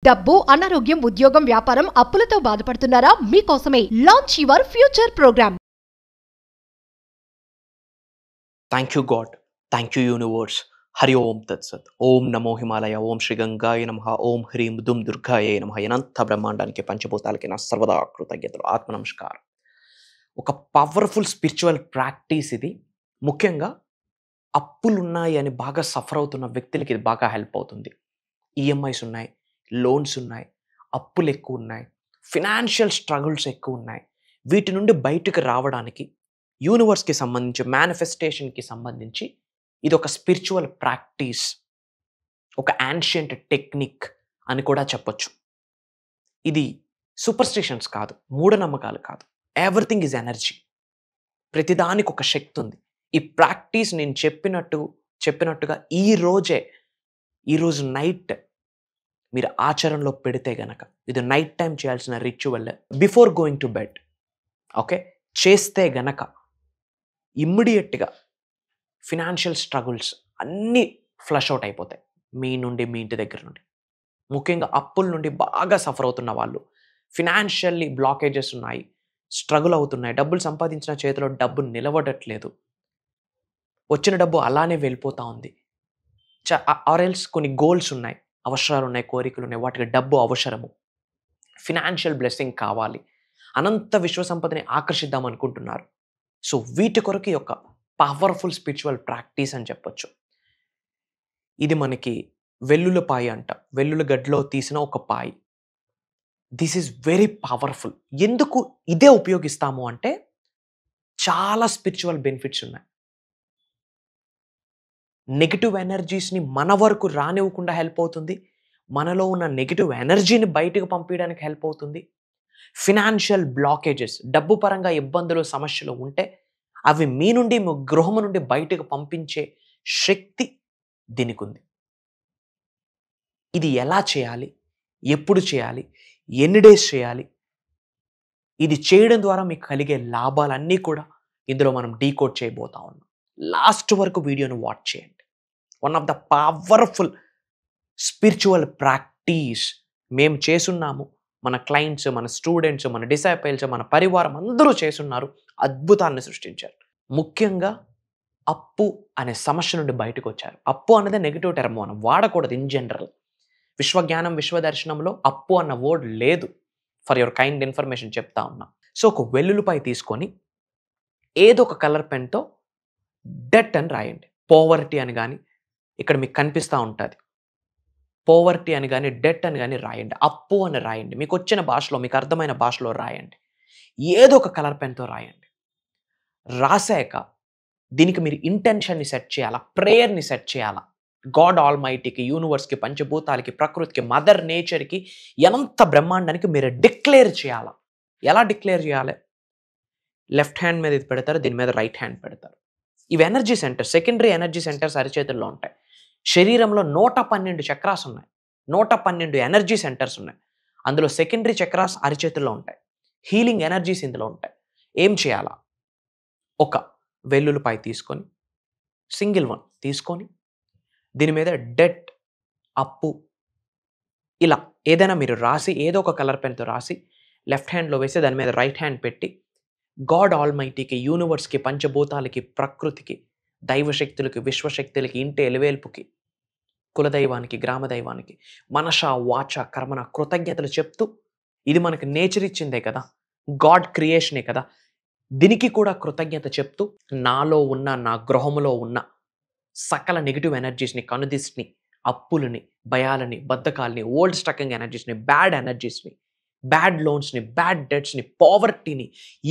డబ్బు, అనారోగ్యం, ఉద్యోగం, వ్యాపారం, అప్పులతో బాధపడుతున్నారా? మీకోసమే launch your future programme. Thank you God, thank you universe. Hari Om తత్సత్. ఓం నమో హిమాలయ, ఓం శ్రీ గంగాయ నమః, ఓం హ్రీం దుమ్ దుర్గాయ నమః. అనంత బ్రహ్మాండానికి పంచభూతాలకి నా సర్వదా కృతజ్ఞతలు, ఆత్మ నమస్కారం. ఒక పవర్ఫుల్ స్పిరిచువల్ ప్రాక్టీస్ ఇది. ముఖ్యంగా అప్పులున్నాయి అని బాగా సఫర్ అవుతున్న వ్యక్తులకి ఇది బాగా హెల్ప్ అవుతుంది. ఈఎంఐస్ ఉన్నాయి, లోన్స్ ఉన్నాయి, అప్పులు ఎక్కువ ఉన్నాయి, ఫినాన్షియల్ స్ట్రగుల్స్ ఎక్కువ ఉన్నాయి. వీటి నుండి బయటకు రావడానికి యూనివర్స్కి సంబంధించి, మేనిఫెస్టేషన్కి సంబంధించి ఇది ఒక స్పిరిచువల్ ప్రాక్టీస్, ఒక యాన్షియంట్ టెక్నిక్ అని కూడా చెప్పొచ్చు. ఇది సూపర్స్టిషన్స్ కాదు, మూఢనమ్మకాలు కాదు. Everything is energy. ప్రతిదానికి ఒక శక్తి ఉంది. ఈ ప్రాక్టీస్ నేను చెప్పినట్టుగా ఈరోజు నైట్ మీరు ఆచరణలో పెడితే గనక, ఇది నైట్ టైం చేయాల్సిన ritual, before going to bed. Okay, చేస్తే గనక ఇమ్మీడియట్గా ఫినాన్షియల్ స్ట్రగుల్స్ అన్నీ ఫ్లష్ అవుట్ అయిపోతాయి మీ నుండి, మీ ఇంటి దగ్గర నుండి. ముఖ్యంగా అప్పుల నుండి బాగా సఫర్ అవుతున్న వాళ్ళు, ఫినాన్షియల్లీ బ్లాకేజెస్ ఉన్నాయి, స్ట్రగుల్ అవుతున్నాయి, డబ్బులు సంపాదించిన చేతిలో డబ్బు నిలబడట్లేదు, వచ్చిన డబ్బు అలానే వెళ్ళిపోతూ ఉంది, ఆర్ ఎల్స్ కొన్ని గోల్స్ ఉన్నాయి, అవసరాలు ఉన్నాయి, కోరికలు ఉన్నాయి, వాటికి డబ్బు అవసరము, ఫినాన్షియల్ బ్లెస్సింగ్ కావాలి, అనంత విశ్వసంపదని ఆకర్షిద్దాం అనుకుంటున్నారు. సో వీటి కొరకు ఒక పవర్ఫుల్ స్పిరిచువల్ ప్రాక్టీస్ అని చెప్పొచ్చు. ఇది మనకి వెల్లుల పాయి అంట, వెల్లుల గడ్డలో తీసిన ఒక పాయి. This is very powerful. ఎందుకు ఇదే ఉపయోగిస్తాము అంటే, చాలా స్పిరిచువల్ బెనిఫిట్స్ ఉన్నాయి. నెగిటివ్ ఎనర్జీస్ని మన వరకు రానివ్వకుండా హెల్ప్ అవుతుంది. మనలో ఉన్న నెగిటివ్ ఎనర్జీని బయటకు పంపించడానికి హెల్ప్ అవుతుంది. ఫినాన్షియల్ బ్లాకేజెస్, డబ్బు పరంగా ఇబ్బందులు, సమస్యలు ఉంటే అవి మీ నుండి, మీ గృహము నుండి బయటకు పంపించే శక్తి దీనికి ఉంది. ఇది ఎలా చేయాలి, ఎప్పుడు చేయాలి, ఎన్ని డేస్ చేయాలి, ఇది చేయడం ద్వారా మీకు కలిగే లాభాలన్నీ కూడా ఇందులో మనం డీకోడ్ చేయబోతా ఉన్నాం. లాస్ట్ వరకు వీడియోను వాచ్ చేయండి. One of the powerful spiritual practice మేము చేసున్నాము. మన క్లయింట్స్, మన స్టూడెంట్స్, మన డిసైపుల్స్, మన పరివారం అందరూ చేసున్నారు, అద్భుతాన్ని సృష్టించారు. ముఖ్యంగా అప్పు అనే సమస్య నుండి బయటకు వచ్చారు. అప్పు అనేది నెగిటివ్ టర్మ్, మనం వాడకూడదు ఇన్ జనరల్. విశ్వజ్ఞానం, విశ్వదర్శనంలో అప్పు అన్న వర్డ్ లేదు. ఫర్ యువర్ కైండ్ ఇన్ఫర్మేషన్ చెప్తా ఉన్నా. సో ఒక వెల్లుల్లిపాయ తీసుకొని ఏదో ఒక కలర్ పెన్తో డెట్ అని రాయండి. పోవర్టీ అని కానీ ఇక్కడ మీకు కనిపిస్తూ ఉంటుంది, పోవర్టీ అని కానీ డెట్ అని కానీ రాయండి. అప్పు అని రాయండి. మీకు వచ్చిన భాషలో, మీకు అర్థమైన భాషలో రాయండి. ఏదో ఒక కలర్ పెన్తో రాయండి. రాసాక దీనికి మీరు ఇంటెన్షన్ని సెట్ చేయాలా, ప్రేయర్ని సెట్ చేయాలా. గాడ్ ఆల్ మైటీకి, యూనివర్స్కి, పంచభూతాలకి, ప్రకృతికి, మదర్ నేచర్కి, ఎంత బ్రహ్మాండానికి మీరు డిక్లేర్ చేయాలా. ఎలా డిక్లేర్ చేయాలి? లెఫ్ట్ హ్యాండ్ మీద ఇది పెడతారు, దీని మీద రైట్ హ్యాండ్ పెడతారు. ఇవి energy centres, secondary energy centres అరిచేతుల్లో ఉంటాయి. శరీరంలో 112 చక్రాస్ ఉన్నాయి, 112 ఎనర్జీ సెంటర్స్ ఉన్నాయి. అందులో సెకండరీ చక్రాస్ అరిచేతుల్లో ఉంటాయి, హీలింగ్ ఎనర్జీస్ ఇందులో ఉంటాయి. ఏం చేయాలా? ఒక వెల్లుల్లిపాయ తీసుకొని, సింగిల్ వన్ తీసుకొని, దీని మీద డెట్, అప్పు ఇలా ఏదైనా మీరు రాసి, ఏదో ఒక కలర్ పెన్తో రాసి లెఫ్ట్ హ్యాండ్లో వేసి దాని మీద రైట్ హ్యాండ్ పెట్టి, గాడ్ ఆల్ మైటీకి, యూనివర్స్కి, పంచభూతాలకి, ప్రకృతికి, దైవశక్తులకి, విశ్వశక్తులకి, ఇంటి ఎలివేల్పుకి, కులదైవానికి, గ్రామదైవానికి మనష, వాచ, కర్మన కృతజ్ఞతలు చెప్తూ, ఇది మనకి నేచర్ ఇచ్చిందే కదా, గాడ్ క్రియేషనే కదా, దీనికి కూడా కృతజ్ఞత చెప్తూ, నాలో ఉన్న, నా గృహములో ఉన్న సకల నెగిటివ్ ఎనర్జీస్ని, కనుదిస్ని, అప్పులని, భయాలని, బద్ధకాలని, ఓల్డ్ స్టకింగ్ ఎనర్జీస్ని, బ్యాడ్ ఎనర్జీస్ని, బ్యాడ్ లోన్స్ని, బ్యాడ్ డెట్స్ని, పావర్టీని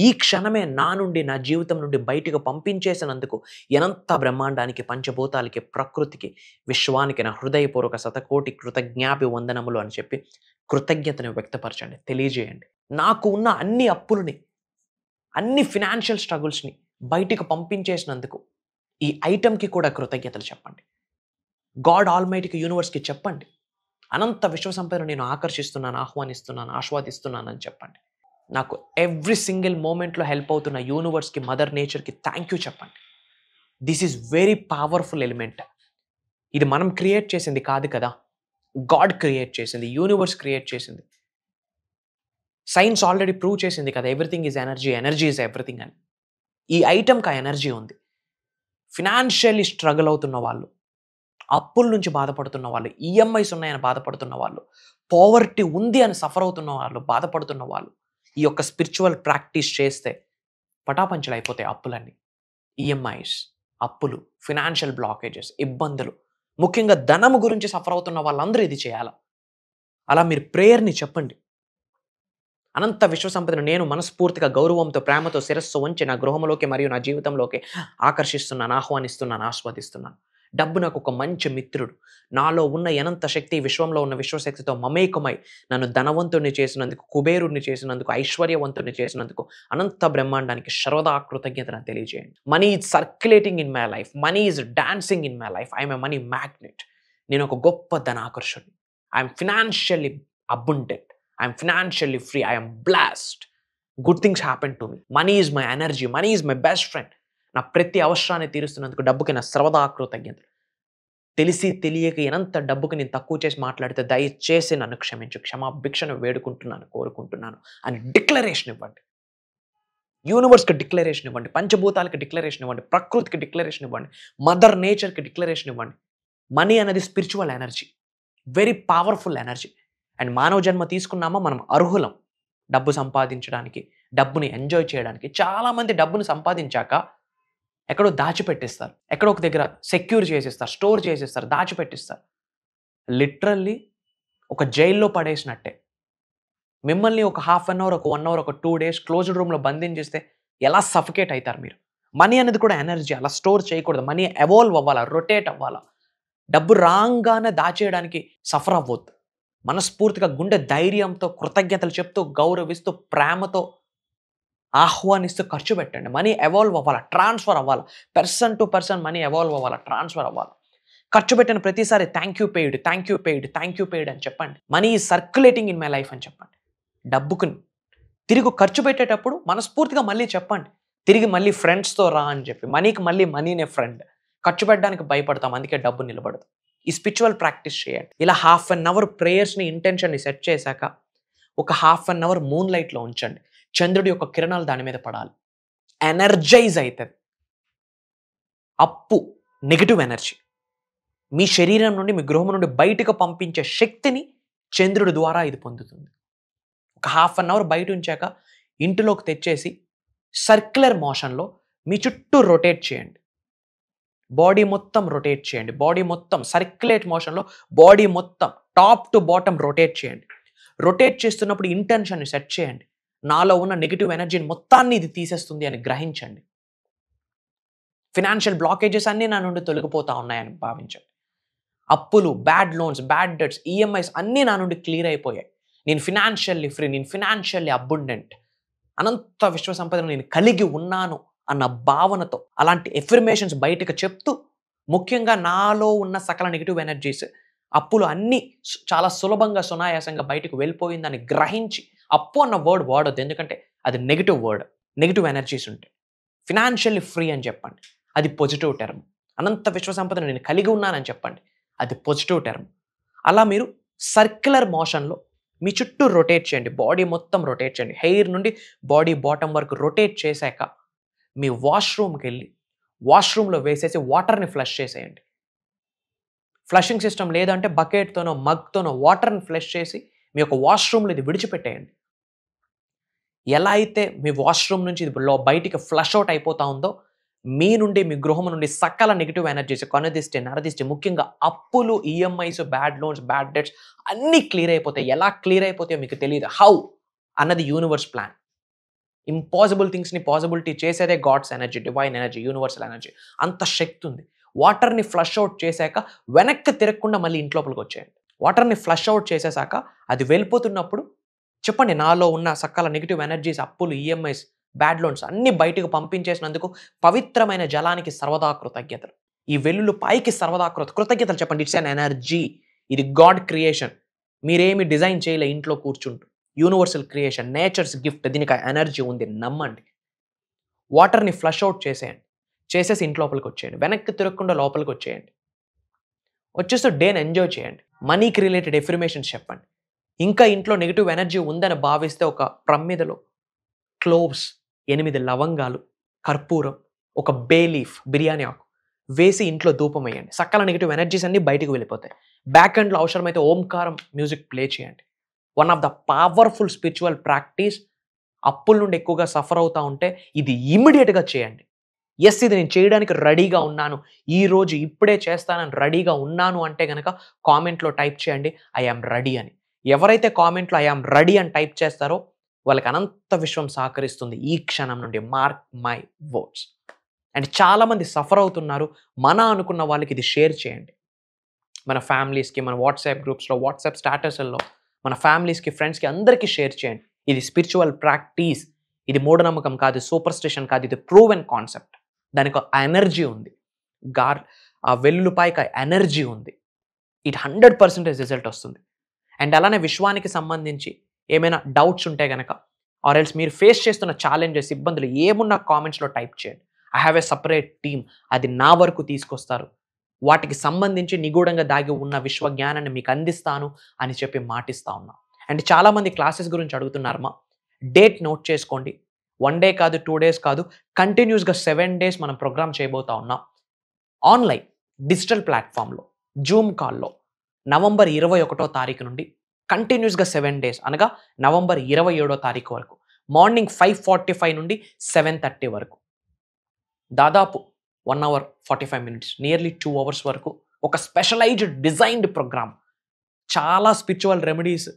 ఈ క్షణమే నా నుండి, నా జీవితం నుండి బయటకు పంపించేసినందుకు ఎంత బ్రహ్మాండానికి, పంచభూతాలకి, ప్రకృతికి, విశ్వానికి నా హృదయపూర్వక శతకోటి కృతజ్ఞాపి వందనములు అని చెప్పి కృతజ్ఞతను వ్యక్తపరచండి, తెలియజేయండి. నాకు ఉన్న అన్ని అప్పులని, అన్ని ఫినాన్షియల్ స్ట్రగుల్స్ని బయటకు పంపించేసినందుకు ఈ ఐటమ్కి కూడా కృతజ్ఞతలు చెప్పండి. గాడ్ ఆల్మైటీకి, యూనివర్స్కి చెప్పండి. అనంత విశ్వసంపదను నేను ఆకర్షిస్తున్నాను, ఆహ్వానిస్తున్నాను, ఆస్వాదిస్తున్నాను అని చెప్పండి. నాకు ఎవ్రీ సింగిల్ మూమెంట్లో హెల్ప్ అవుతున్న యూనివర్స్కి, మదర్ నేచర్కి థ్యాంక్ యూ చెప్పండి. This is very powerful element. ఇది మనం క్రియేట్ చేసింది కాదు కదా, గాడ్ క్రియేట్ చేసింది, యూనివర్స్ క్రియేట్ చేసింది. సైన్స్ ఆల్రెడీ ప్రూవ్ చేసింది కదా, everything is energy, energy is everything అని. ఈ ఐటమ్కి ఆ ఎనర్జీ ఉంది. ఫినాన్షియల్లీ స్ట్రగుల్ అవుతున్న వాళ్ళు, అప్పుల నుంచి బాధపడుతున్న వాళ్ళు, ఈఎంఐస్ ఉన్నాయని బాధపడుతున్న వాళ్ళు, పావర్టీ ఉంది అని సఫర్ అవుతున్న వాళ్ళు, బాధపడుతున్న వాళ్ళు ఈ యొక్క స్పిరిచువల్ ప్రాక్టీస్ చేస్తే పటాపంచలు అయిపోతాయి అప్పులన్నీ. ఈఎంఐస్, అప్పులు, ఫినాన్షియల్ బ్లాకేజెస్, ఇబ్బందులు, ముఖ్యంగా ధనము గురించి సఫర్ అవుతున్న వాళ్ళందరూ ఇది చేయాలి. అలా మీరు ప్రేయర్ని చెప్పండి. అనంత విశ్వసంపదను నేను మనస్ఫూర్తిగా గౌరవంతో ప్రేమతో శిరస్సు వంచి నా గృహంలోకి మరియు నా జీవితంలోకి ఆకర్షిస్తున్నాను, ఆహ్వానిస్తున్నాను, ఆస్వాదిస్తున్నాను. డబ్బు నాకు ఒక మంచి మిత్రుడు. నాలో ఉన్న అనంత శక్తి విశ్వంలో ఉన్న విశ్వశక్తితో మమేకమై నన్ను ధనవంతుడిని చేసినందుకు, కుబేరుడిని చేసినందుకు, ఐశ్వర్యవంతుడిని చేసినందుకు అనంత బ్రహ్మాండానికి సర్వదా కృతజ్ఞతను తెలియజేయండి. Money is circulating in my life, money is dancing in my life, I'm a money magnet. నేను ఒక గొప్ప ధనాకర్షుడు. I'm financially abundant, I'm financially free, I'm blessed. Good things happen to me. Money is my energy, money is my best friend. నా ప్రతి అవసరాన్ని తీరుస్తున్నందుకు డబ్బుకి నా సర్వదా కృతజ్ఞతలు. తెలిసి తెలియక ఎంత డబ్బుకి నేను తక్కువ చేసి మాట్లాడితే దయచేసి నన్ను క్షమించు, క్షమాభిక్షను వేడుకుంటున్నాను, కోరుకుంటున్నాను అని డిక్లరేషన్ ఇవ్వండి. యూనివర్స్కి డిక్లరేషన్ ఇవ్వండి, పంచభూతాలకి డిక్లరేషన్ ఇవ్వండి, ప్రకృతికి డిక్లరేషన్ ఇవ్వండి, మదర్ నేచర్కి డిక్లరేషన్ ఇవ్వండి. మనీ అనేది spiritual energy, very powerful energy. And మానవ జన్మ తీసుకున్నామా మనం అర్హులం డబ్బు సంపాదించడానికి, డబ్బుని ఎంజాయ్ చేయడానికి. చాలామంది డబ్బును సంపాదించాక ఎక్కడో దాచిపెట్టిస్తారు, ఎక్కడో ఒక దగ్గర సెక్యూర్ చేసేస్తారు, స్టోర్ చేసేస్తారు, దాచిపెట్టిస్తారు. లిటరల్లీ ఒక జైల్లో పడేసినట్టే. మిమ్మల్ని ఒక హాఫ్ అన్ అవర్, ఒక 1 అవర్, ఒక 2 డేస్ క్లోజ్డ్ రూమ్లో బంధించేస్తే ఎలా సఫికేట్ అవుతారు మీరు. మనీ అనేది కూడా ఎనర్జీ, అలా స్టోర్ చేయకూడదు. మనీ ఎవాల్వ్ అవ్వాలా, రొటేట్ అవ్వాలా. డబ్బు రాగానే దాచేయడానికి సఫర్ అవ్వద్దు. మనస్ఫూర్తిగా గుండె ధైర్యంతో కృతజ్ఞతలు చెప్తూ, గౌరవిస్తూ, ప్రేమతో ఆహ్వానిస్తూ ఖర్చు పెట్టండి. మనీ ఎవాల్వ్ అవ్వాలా, ట్రాన్స్ఫర్ అవ్వాలా. Person to person money evolve అవ్వాలా, ట్రాన్స్ఫర్ అవ్వాలా. ఖర్చు పెట్టిన ప్రతిసారి thank you paid, thank you paid, thank you paid అని చెప్పండి. Money is circulating in my life అని చెప్పండి. డబ్బుకు తిరిగి ఖర్చు పెట్టేటప్పుడు మనస్ఫూర్తిగా మళ్ళీ చెప్పండి, తిరిగి మళ్ళీ ఫ్రెండ్స్తో రా అని చెప్పి. మనీకి మళ్ళీ మనీనే ఫ్రెండ్. ఖర్చు పెట్టడానికి భయపడతాం, అందుకే డబ్బు నిలబడదు. ఈ స్పిరిచువల్ ప్రాక్టీస్ చేయండి. ఇలా హాఫ్ అన్ అవర్ ప్రేయర్స్ని, ఇంటెన్షన్ని సెట్ చేశాక ఒక హాఫ్ అన్ అవర్ మూన్ లైట్లో ఉంచండి. చంద్రుడి యొక్క కిరణాలు దాని మీద పడాలి, ఎనర్జైజ్ అవుతుంది. అప్పు నెగిటివ్ ఎనర్జీ మీ శరీరం నుండి, మీ గృహం నుండి బయటకు పంపించే శక్తిని చంద్రుడి ద్వారా ఇది పొందుతుంది. ఒక హాఫ్ అన్ అవర్ బయట ఉంచాక ఇంటిలోకి తెచ్చేసి సర్క్యులర్ మోషన్లో మీ చుట్టూ రొటేట్ చేయండి. బాడీ మొత్తం రొటేట్ చేయండి. బాడీ మొత్తం సర్క్యులేట్ మోషన్లో బాడీ మొత్తం టాప్ టు బాటమ్ రొటేట్ చేయండి. రొటేట్ చేస్తున్నప్పుడు ఇంటెన్షన్ని సెట్ చేయండి. నాలో ఉన్న నెగిటివ్ ఎనర్జీని మొత్తాన్ని ఇది తీసేస్తుంది అని గ్రహించండి. ఫినాన్షియల్ బ్లాకేజెస్ అన్నీ నా నుండి తొలగిపోతా ఉన్నాయని భావించండి. అప్పులు, bad loans, bad debts, EMIs అన్నీ నా నుండి క్లియర్ అయిపోయాయి. నేను ఫినాన్షియల్లీ ఫ్రీ, నేను ఫినాన్షియల్లీ అబుండెంట్, అనంత విశ్వ సంపదను నేను కలిగి ఉన్నాను అన్న భావనతో అలాంటి ఎఫర్మేషన్స్ బయటకు చెప్తూ, ముఖ్యంగా నాలో ఉన్న సకల నెగిటివ్ ఎనర్జీస్, అప్పులు అన్నీ చాలా సులభంగా, సునాయాసంగా బయటకు వెళ్ళిపోయిందని గ్రహించి, అప్పు అన్న వర్డ్ వాడొద్దు, ఎందుకంటే అది నెగిటివ్ వర్డ్, నెగిటివ్ ఎనర్జీస్ ఉంటాయి. ఫినాన్షియల్లీ ఫ్రీ అని చెప్పండి, అది పాజిటివ్ టర్మ్. అనంత విశ్వ సంపదను నేను కలిగి ఉన్నానని చెప్పండి, అది పాజిటివ్ టర్మ్. అలా మీరు సర్క్యులర్ మోషన్లో మీ చుట్టూ రొటేట్ చేయండి. బాడీ మొత్తం రొటేట్ చేయండి. హెయిర్ నుండి బాడీ బాటమ్ వరకు రొటేట్ చేశాక మీ వాష్రూమ్కి వెళ్ళి వాష్రూమ్లో వేసేసి వాటర్ని ఫ్లష్ చేసేయండి. ఫ్లషింగ్ సిస్టమ్ లేదంటే బకెట్తోనో మగ్తోనో వాటర్ని ఫ్లష్ చేసి మీ యొక్క వాష్రూమ్లో ఇది విడిచిపెట్టేయండి. ఎలా అయితే మీ వాష్రూమ్ నుంచి ఇది బయటికి ఫ్లష్ అవుట్ అయిపోతా ఉందో, మీ నుండి, మీ గృహం నుండి సకల నెగిటివ్ ఎనర్జీస్, కనుదిష్టి, నరదిష్టి, ముఖ్యంగా అప్పులు, EMIs, bad loans, bad debts అన్నీ క్లియర్ అయిపోతాయి. ఎలా క్లియర్ అయిపోతాయో మీకు తెలియదు. హౌ అన్నది యూనివర్స్ ప్లాన్. ఇంపాసిబుల్ థింగ్స్ని పాసిబిలిటీ చేసేదే god's energy, divine energy, universal energy. అంత శక్తి ఉంది. వాటర్ని ఫ్లష్ అవుట్ చేశాక వెనక్కి తిరగకుండా మళ్ళీ ఇంట్లోపలికి వచ్చేయండి. వాటర్ని ఫ్లష్ అవుట్ చేసేసాక అది వెళ్ళిపోతున్నప్పుడు చెప్పండి, నాలో ఉన్న సకల నెగిటివ్ ఎనర్జీస్, అప్పులు, ఈఎంఐస్, బ్యాడ్ లోన్స్ అన్ని బయటకు పంపించేసినందుకు పవిత్రమైన జలానికి సర్వదా కృతజ్ఞతలు. ఈ వెల్లుల్లి పైకి సర్వదా కృతజ్ఞతలు చెప్పండి. ఇట్స్ అన్ ఎనర్జీ, ఇది గాడ్ క్రియేషన్. మీరేమి డిజైన్ చేయలే ఇంట్లో కూర్చుంటూ. యూనివర్సల్ క్రియేషన్, నేచర్స్ గిఫ్ట్, దీనికి ఎనర్జీ ఉంది, నమ్మండి. వాటర్ని ఫ్లష్ అవుట్ చేసేయండి. చేసేసి ఇంట్లోపలికి వచ్చేయండి. వెనక్కి తిరగకుండా లోపలికి వచ్చేయండి. వచ్చేస్తూ డేని ఎంజాయ్ చేయండి. మనీకి రిలేటెడ్ ఎఫర్మేషన్స్ చెప్పండి. ఇంకా ఇంట్లో నెగిటివ్ ఎనర్జీ ఉందని భావిస్తే ఒక ప్రమిదలో క్లోవ్స్, 8 లవంగాలు, కర్పూరం, ఒక బే లీఫ్, బిర్యానీ ఆకు వేసి ఇంట్లో ధూపం వేయండి. సకల నెగిటివ్ ఎనర్జీస్ అన్నీ బయటకు వెళ్ళిపోతాయి. బ్యాక్ ఎండ్లో అవసరమైతే ఓంకారం మ్యూజిక్ ప్లే చేయండి. One of the powerful spiritual practice. అప్పుల నుండి ఎక్కువగా సఫర్ అవుతూ ఉంటే ఇది ఇమ్మీడియట్గా చేయండి. ఎస్, ఇది నేను చేయడానికి రెడీగా ఉన్నాను, ఈ రోజు ఇప్పుడే చేస్తానని రెడీగా ఉన్నాను అంటే కనుక కామెంట్లో టైప్ చేయండి ఐ యామ్ రెడీ అని. ఎవరైతే కామెంట్లో ఐ యామ్ రెడీ అని టైప్ చేస్తారో వాళ్ళకి అనంత విశ్వం సహకరిస్తుంది ఈ క్షణం నుండి. Mark my words. అండ్ చాలామంది సఫర్ అవుతున్నారు. మన అనుకున్న వాళ్ళకి ఇది షేర్ చేయండి. మన ఫ్యామిలీస్కి, మన వాట్సాప్ గ్రూప్స్లో, వాట్సాప్ స్టాటస్ల్లో, మన ఫ్యామిలీస్కి, ఫ్రెండ్స్కి అందరికీ షేర్ చేయండి. ఇది స్పిరిచువల్ ప్రాక్టీస్. ఇది మూఢనమ్మకం కాదు, సూపర్ స్టిషన్ కాదు, ఇది ప్రూవెన్ కాన్సెప్ట్. దానికి ఎనర్జీ ఉంది. ఆ వెల్లుపాయికి ఎనర్జీ ఉంది. ఇట్ 100% రిజల్ట్ వస్తుంది. అండ్ అలానే విశ్వానికి సంబంధించి ఏమైనా డౌట్స్ ఉంటే కనుక, ఆర్ ఎల్స్ మీరు ఫేస్ చేస్తున్న ఛాలెంజెస్, ఇబ్బందులు ఏమున్నా కామెంట్స్లో టైప్ చేయండి. I have a separate team, అది నా వరకు తీసుకొస్తారు. వాటికి సంబంధించి నిగూఢంగా దాగి ఉన్న విశ్వ జ్ఞానాన్ని మీకు అందిస్తాను అని చెప్పి మాటిస్తా ఉన్నా. అండ్ చాలామంది క్లాసెస్ గురించి అడుగుతున్నారమ్మా. డేట్ నోట్ చేసుకోండి. 1 డే కాదు, 2 డేస్ కాదు, కంటిన్యూస్గా 7 డేస్ మనం ప్రోగ్రామ్ చేయబోతా ఉన్నాం. ఆన్లైన్ డిజిటల్ ప్లాట్ఫామ్లో, జూమ్ కాల్లో నవంబర్ 21వ తారీఖు నుండి కంటిన్యూస్గా 7 డేస్, అనగా నవంబర్ 27వ తారీఖు వరకు మార్నింగ్ 5:45 నుండి 7:30 వరకు, దాదాపు 1 hour 45 minutes, నియర్లీ 2 hours వరకు ఒక స్పెషలైజ్డ్ డిజైన్డ్ ప్రోగ్రామ్. చాలా spiritual remedies,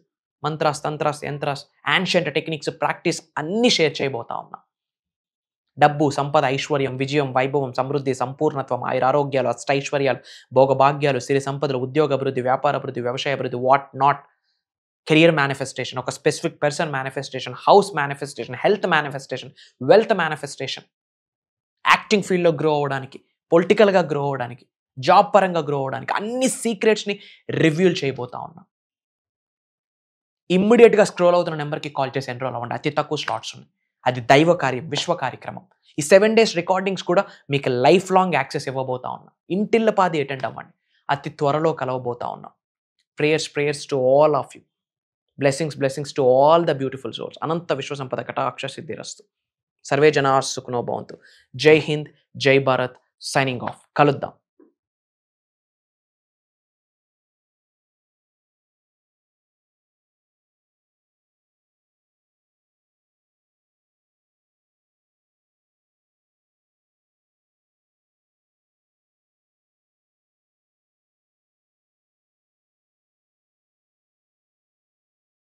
mantras, tantras, yantras, ancient techniques, practice అన్నీ షేర్ చేయబోతా ఉన్నా. డబ్బు, సంపద, ఐశ్వర్యం, విజయం, వైభవం, సమృద్ధి, సంపూర్ణత్వం, ఆరోగ్యాలు, అష్టైశ్వర్యాలు, భోగభాగ్యాలు, సిరి సంపదలు, ఉద్యోగ అభివృద్ధి, వ్యాపార అభివృద్ధి, వ్యవసాయ అభివృద్ధి, వాట్ నాట్, కెరియర్ మేనిఫెస్టేషన్, ఒక specific person manifestation, house manifestation, health manifestation, wealth manifestation, acting ఫీల్డ్లో గ్రో అవ్వడానికి, పొలిటికల్గా గ్రో అవ్వడానికి, జాబ్ పరంగా గ్రో అవ్వడానికి అన్ని సీక్రెట్స్ని రివ్యూల్ చేయబోతా ఉన్నా. ఇమ్మీడియట్గా స్క్రోల్ అవుతున్న నెంబర్కి కాల్ చేసి ఎన్రోల్ అవ్వండి. అతి తక్కువ స్లాట్స్ ఉన్నాయి. అది దైవ కార్యం, విశ్వ కార్యక్రమం. ఈ 7 days రికార్డింగ్స్ కూడా మీకు లైఫ్ లాంగ్ యాక్సెస్ ఇవ్వబోతా ఉన్నా. ఇంటిల్లపాది అటెండ్ అవ్వండి. అతి త్వరలో కలవబోతా ఉన్నా. Prayers to all of you. Blessings to all the beautiful souls. అనంత విశ్వ సంపద కటాక్ష సిద్ధిరస్తు. సర్వే జనా సుఖనో భవంతు. జై హింద్, జై భారత్. Signing off. కలుద్దాం.